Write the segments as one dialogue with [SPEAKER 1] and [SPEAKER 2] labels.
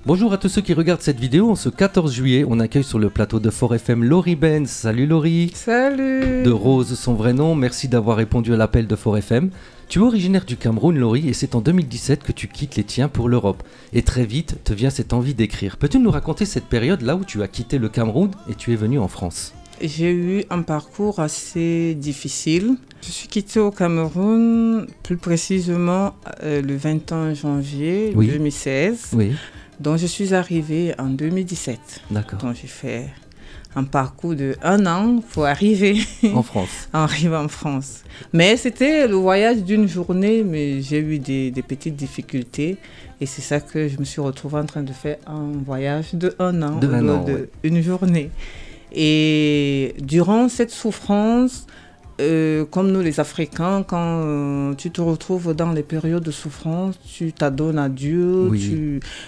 [SPEAKER 1] Bonjour à tous ceux qui regardent cette vidéo. En ce 14 juillet, on accueille sur le plateau de Fort FM Laurie Benz. Salut Laurie.
[SPEAKER 2] Salut.
[SPEAKER 1] De Rose, son vrai nom. Merci d'avoir répondu à l'appel de Fort FM. Tu es originaire du Cameroun, Laurie, et c'est en 2017 que tu quittes les tiens pour l'Europe. Et très vite, te vient cette envie d'écrire. Peux-tu nous raconter cette période là où tu as quitté le Cameroun et tu es venu en France?
[SPEAKER 2] J'ai eu un parcours assez difficile. Je suis quittée au Cameroun, plus précisément le 21 janvier 2016.
[SPEAKER 1] Oui.
[SPEAKER 2] Donc je suis arrivée en 2017.
[SPEAKER 1] D'accord.
[SPEAKER 2] Donc j'ai fait un parcours de 1 an pour arriver
[SPEAKER 1] en France.
[SPEAKER 2] Arriver en France. Mais c'était le voyage d'une journée, mais j'ai eu des petites difficultés. Et c'est ça que je me suis retrouvée en train de faire un voyage de 1 an, une journée. Et durant cette souffrance, comme nous les Africains, quand tu te retrouves dans les périodes de souffrance, tu t'adonnes à Dieu,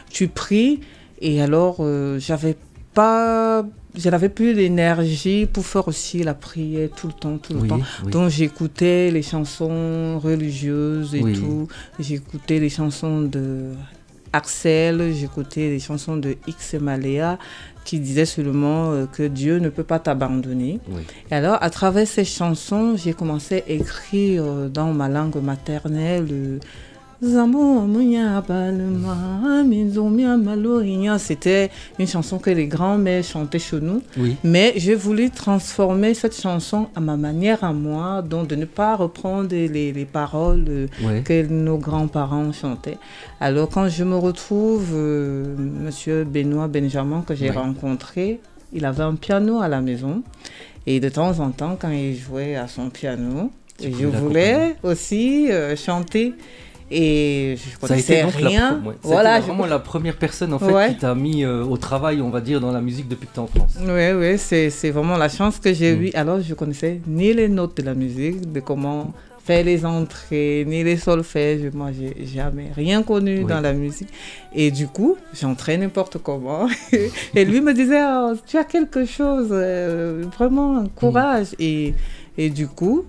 [SPEAKER 2] tu pries. Et alors, je n'avais plus l'énergie pour faire aussi la prière tout le temps. Donc j'écoutais les chansons religieuses et tout. J'écoutais les chansons de Axel, j'écoutais les chansons de X et Maléa qui disaient seulement que Dieu ne peut pas t'abandonner. Et alors, à travers ces chansons, j'ai commencé à écrire dans ma langue maternelle. C'était une chanson que les grands-mères chantaient chez nous. Mais j'ai voulu transformer cette chanson à ma manière à moi, donc de ne pas reprendre les paroles que nos grands-parents chantaient. Alors quand je me retrouve, monsieur Benoît Benjamin que j'ai rencontré, il avait un piano à la maison. Et de temps en temps, quand il jouait à son piano, je voulais aussi chanter. Et je connaissais rien.
[SPEAKER 1] Voilà, vraiment la première personne en fait qui t'a mis au travail, on va dire, dans la musique depuis que tu es en France.
[SPEAKER 2] Oui, c'est vraiment la chance que j'ai eue. Alors je connaissais ni les notes de la musique, de comment faire les entrées, ni les solfèges. Moi, j'ai jamais rien connu dans la musique. Et du coup, j'entrais n'importe comment. Et lui me disait, oh, tu as quelque chose, vraiment, courage. Et du coup,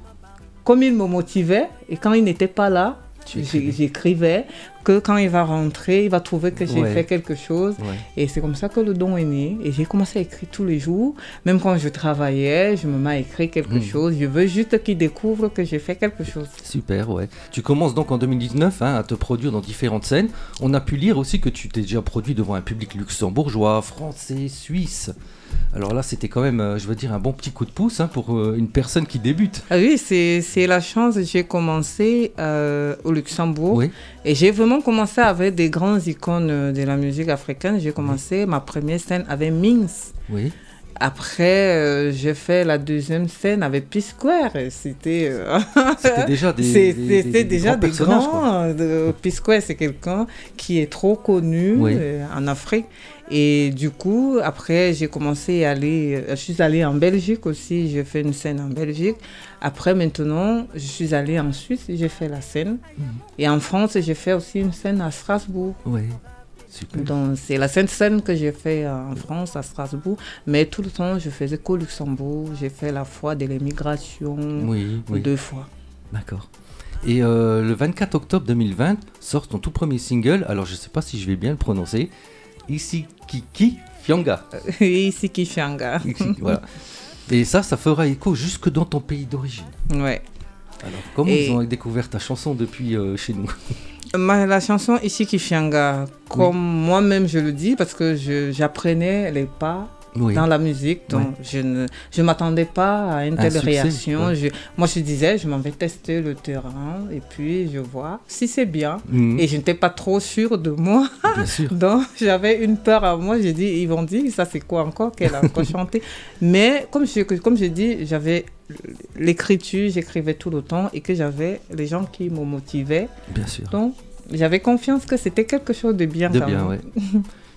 [SPEAKER 2] comme il me motivait, et quand il n'était pas là, j'écrivais que quand il va rentrer, il va trouver que j'ai fait quelque chose. Et c'est comme ça que le don est né. Et j'ai commencé à écrire tous les jours. Même quand je travaillais, je me mets à écrire quelque chose. Je veux juste qu'il découvre que j'ai fait quelque chose.
[SPEAKER 1] Super, ouais. Tu commences donc en 2019 à te produire dans différentes scènes. On a pu lire aussi que tu t'es déjà produit devant un public luxembourgeois, français, suisse. Alors là, c'était quand même, je veux dire, un bon petit coup de pouce pour une personne qui débute.
[SPEAKER 2] Ah oui, c'est la chance. J'ai commencé au Luxembourg et j'ai vraiment commencé avec des grandes icônes de la musique africaine. J'ai commencé ma première scène avec Minx. Après, j'ai fait la deuxième scène avec P-Square. C'était
[SPEAKER 1] déjà des
[SPEAKER 2] grands. P-Square, c'est quelqu'un qui est trop connu en Afrique. Et du coup, après, j'ai commencé à aller... Je suis allée en Belgique aussi. J'ai fait une scène en Belgique. Après, maintenant, je suis allée en Suisse. J'ai fait la scène. Et en France, j'ai fait aussi une scène à Strasbourg.
[SPEAKER 1] Super.
[SPEAKER 2] Donc, c'est la scène que j'ai fait en France, à Strasbourg. Mais tout le temps, je faisais qu'au Luxembourg. J'ai fait la fois de l'émigration 2 fois.
[SPEAKER 1] D'accord. Et le 24 octobre 2020, sort ton tout premier single. Alors, je ne sais pas si je vais bien le prononcer. Isikiki Fianga.
[SPEAKER 2] Isikiki Fianga.
[SPEAKER 1] Voilà. Et ça fera écho jusque dans ton pays d'origine.
[SPEAKER 2] Ouais.
[SPEAKER 1] Alors, comment ils ont découvert ta chanson depuis chez nous?
[SPEAKER 2] La chanson Isikiki Fianga, comme moi-même je le dis, parce que j'apprenais les pas dans la musique, donc je ne m'attendais pas à une telle réaction. Moi je disais, je m'en vais tester le terrain et puis je vois si c'est bien. Et je n'étais pas trop sûre de moi. Donc j'avais une peur à moi. J'ai dit, ils vont dire, ça c'est quoi encore qu'elle a encore chanté. Mais comme je dis, j'avais l'écriture, j'écrivais tout le temps et que j'avais les gens qui me motivaient.
[SPEAKER 1] Bien sûr.
[SPEAKER 2] Donc j'avais confiance que c'était quelque chose de bien.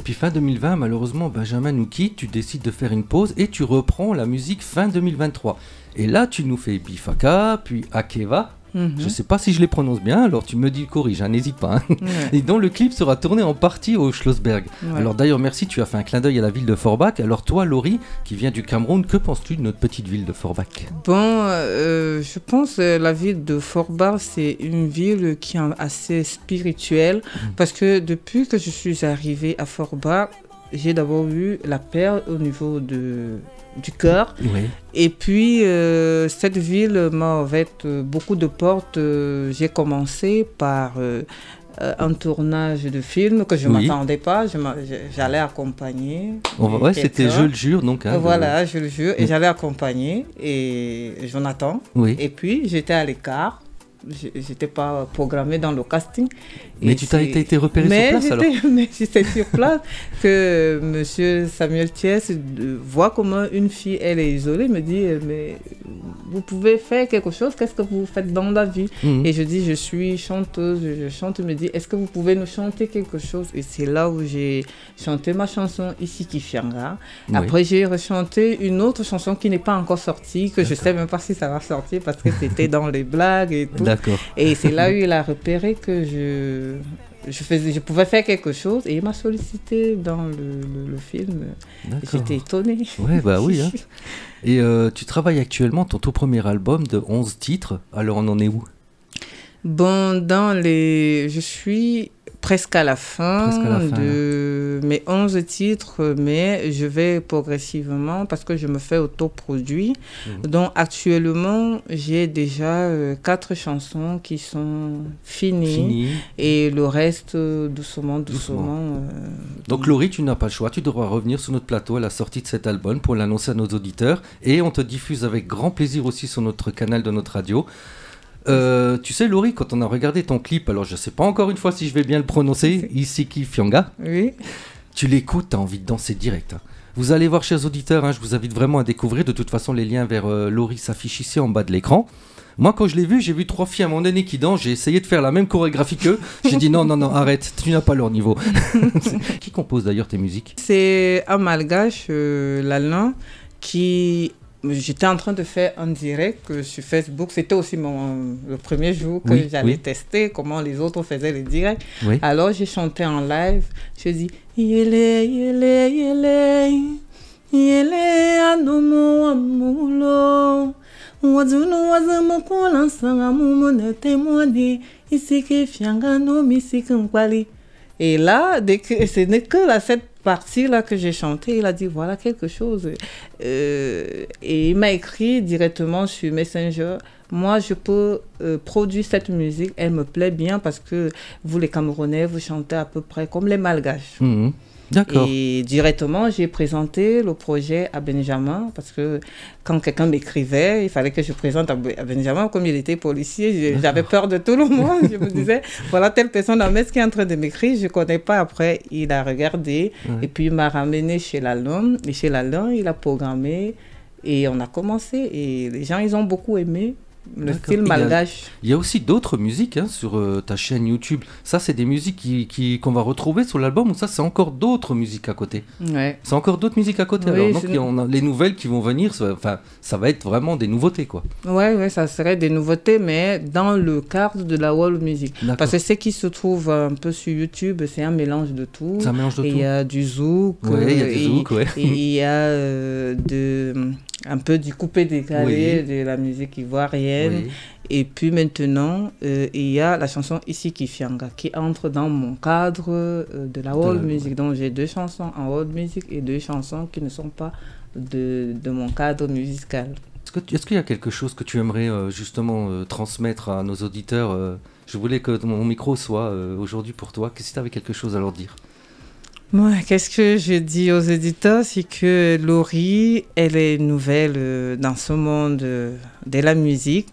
[SPEAKER 1] Puis fin 2020, malheureusement, Benjamin nous quitte, tu décides de faire une pause et tu reprends la musique fin 2023. Et là, tu nous fais Bifaka, puis Akeva, Je ne sais pas si je les prononce bien, alors tu me dis corrige, n'hésite pas. Hein. Et dont le clip sera tourné en partie au Schlossberg. Alors d'ailleurs, merci, tu as fait un clin d'œil à la ville de Forbach. Alors toi, Laurie, qui vient du Cameroun, que penses-tu de notre petite ville de Forbach?
[SPEAKER 2] Bon, je pense que la ville de Forbach, c'est une ville qui est assez spirituelle, parce que depuis que je suis arrivée à Forbach, j'ai d'abord eu la paix au niveau du cœur. Oui. Et puis, cette ville m'a ouvert beaucoup de portes. J'ai commencé par un tournage de film que je ne m'attendais pas. J'allais accompagner.
[SPEAKER 1] C'était Je le jure. Donc, hein,
[SPEAKER 2] voilà, Je le jure. Et j'allais accompagner Jonathan. Oui. Et puis, j'étais à l'écart. J'étais pas programmée dans le casting.
[SPEAKER 1] Mais tu as été repérée sur place alors?
[SPEAKER 2] Mais j'étais sur place que monsieur Samuel Thiès voit comment une fille, elle est isolée, me dit mais vous pouvez faire quelque chose, qu'est-ce que vous faites dans la vie? Et je dis je suis chanteuse, je chante, il me dit est-ce que vous pouvez nous chanter quelque chose? Et c'est là où j'ai chanté ma chanson Ici qui Fianga. Après j'ai rechanté une autre chanson qui n'est pas encore sortie, que je sais même pas si ça va sortir parce que c'était dans les blagues et tout.
[SPEAKER 1] D'accord.
[SPEAKER 2] Et c'est là où il a repéré que je pouvais faire quelque chose et il m'a sollicité dans le film. J'étais étonnée.
[SPEAKER 1] Ouais, bah oui. Hein. Et tu travailles actuellement ton tout premier album de 11 titres. Alors on en est où?
[SPEAKER 2] Bon, je suis presque à la fin de mes 11 titres, mais je vais progressivement parce que je me fais autoproduit. Donc actuellement, j'ai déjà 4 chansons qui sont finies et le reste doucement.
[SPEAKER 1] Donc Laurie, tu n'as pas le choix, tu devras revenir sur notre plateau à la sortie de cet album pour l'annoncer à nos auditeurs et on te diffuse avec grand plaisir aussi sur notre canal de notre radio. Tu sais Laurie, quand on a regardé ton clip, alors je sais pas encore une fois si je vais bien le prononcer, Ici qui Fianga, tu l'écoutes, t'as envie de danser direct. Hein. Vous allez voir chers auditeurs, hein, je vous invite vraiment à découvrir, de toute façon les liens vers Laurie s'affichent ici en bas de l'écran. Moi quand je l'ai vu, j'ai vu 3 filles à un moment donné qui dansent, j'ai essayé de faire la même chorégraphie qu'eux, j'ai dit non arrête, tu n'as pas leur niveau. Qui compose d'ailleurs tes musiques?
[SPEAKER 2] C'est un malgache, Lalin, qui... J'étais en train de faire un direct sur Facebook. C'était aussi le premier jour que j'allais tester comment les autres faisaient les directs. Alors, j'ai chanté en live. Je dis « Yele, yele, yele, yele, anomo amulo, wazunu wazamuko lansanga mumone témoigné, ici qui fianga no misi kunkwali. » Et là, ce n'est que cette partie-là que j'ai chantée, il a dit, voilà quelque chose. Et il m'a écrit directement sur Messenger, moi, je peux produire cette musique, elle me plaît bien parce que vous, les Camerounais, vous chantez à peu près comme les Malgaches.
[SPEAKER 1] D'accord.
[SPEAKER 2] Et directement, j'ai présenté le projet à Benjamin parce que quand quelqu'un m'écrivait, il fallait que je présente à Benjamin. Comme il était policier, j'avais peur de tout le monde. Je me disais, voilà telle personne dans Metz qui est en train de m'écrire, je ne connais pas. Après, il a regardé et puis il m'a ramené chez Lalin. Et chez Lalin, il a programmé et on a commencé. Et les gens, ils ont beaucoup aimé. Le style malgache.
[SPEAKER 1] Il y a aussi d'autres musiques hein, sur ta chaîne YouTube. Ça, c'est des musiques qu'on va retrouver sur l'album ou ça, c'est encore d'autres musiques à côté? C'est encore d'autres musiques à côté. Alors, donc, on a les nouvelles qui vont venir, ça va être vraiment des nouveautés, quoi.
[SPEAKER 2] Ouais, ça serait des nouveautés, mais dans le cadre de la world music. Parce que ce qui se trouve un peu sur YouTube, c'est un mélange de tout.
[SPEAKER 1] C'est un mélange de tout.
[SPEAKER 2] Il y a du zouk. Et il y a un peu du coupé-décalé de la musique ivoirienne. Et puis maintenant, il y a la chanson Ici qui Fianga qui entre dans mon cadre de la world music. Donc j'ai 2 chansons en world music et 2 chansons qui ne sont pas de mon cadre musical.
[SPEAKER 1] Est-ce qu'il y a quelque chose que tu aimerais justement transmettre à nos auditeurs? Je voulais que mon micro soit aujourd'hui pour toi. Qu'est-ce que tu avais quelque chose à leur dire?
[SPEAKER 2] Moi, qu'est-ce que je dis aux éditeurs, c'est que Laurie, elle est nouvelle dans ce monde de la musique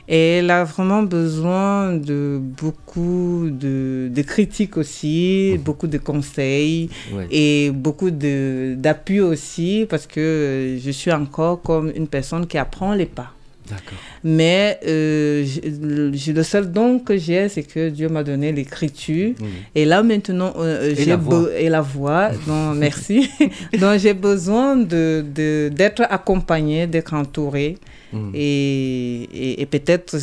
[SPEAKER 2] et elle a vraiment besoin de beaucoup de critiques aussi, beaucoup de conseils et beaucoup d'appui aussi parce que je suis encore comme une personne qui apprend les pas.
[SPEAKER 1] D'accord.
[SPEAKER 2] Mais le seul don que j'ai, c'est que Dieu m'a donné l'écriture. Et là, maintenant, et la voix. Donc, merci. Donc, j'ai besoin d'être accompagnée, d'être entourée. Et peut-être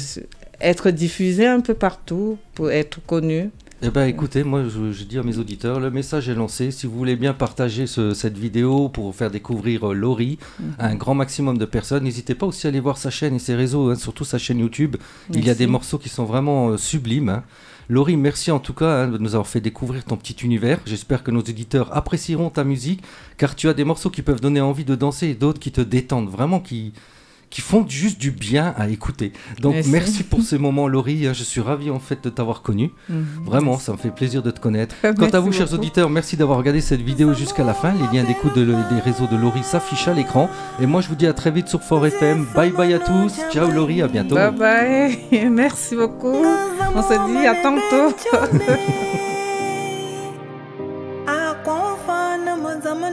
[SPEAKER 2] être diffusé un peu partout pour être connu.
[SPEAKER 1] Eh bien écoutez, moi je dis à mes auditeurs, le message est lancé. Si vous voulez bien partager cette vidéo pour faire découvrir Laurie à un grand maximum de personnes, n'hésitez pas aussi à aller voir sa chaîne et ses réseaux, hein, surtout sa chaîne YouTube. Merci. Il y a des morceaux qui sont vraiment sublimes. Hein. Laurie, merci en tout cas hein, de nous avoir fait découvrir ton petit univers. J'espère que nos auditeurs apprécieront ta musique, car tu as des morceaux qui peuvent donner envie de danser et d'autres qui te détendent, vraiment qui font juste du bien à écouter. Donc merci pour ce moment Laurie, je suis ravi en fait de t'avoir connu. Vraiment, ça me fait plaisir de te connaître. Quant à vous chers auditeurs, merci d'avoir regardé cette vidéo jusqu'à la fin. Les liens d'écoute des réseaux de Laurie s'affichent à l'écran. Et moi je vous dis à très vite sur Fort FM. Bye bye à tous. Ciao Laurie, à bientôt.
[SPEAKER 2] Bye bye. Merci beaucoup. On se dit à tantôt.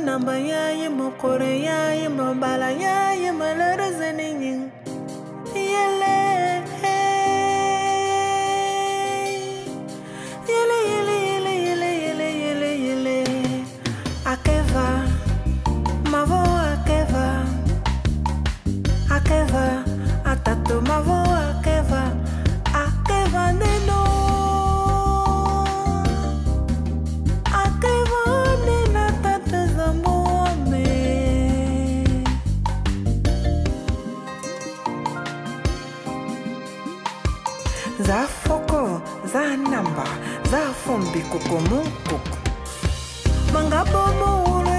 [SPEAKER 2] Namba ya ye mo kore ya ye mo bala ya ye mo lere zening yele yele yele yele yele yele yele akeva mavo akeva atato mavo akeva neno za foko za namba za fombi kuko muku manga bobo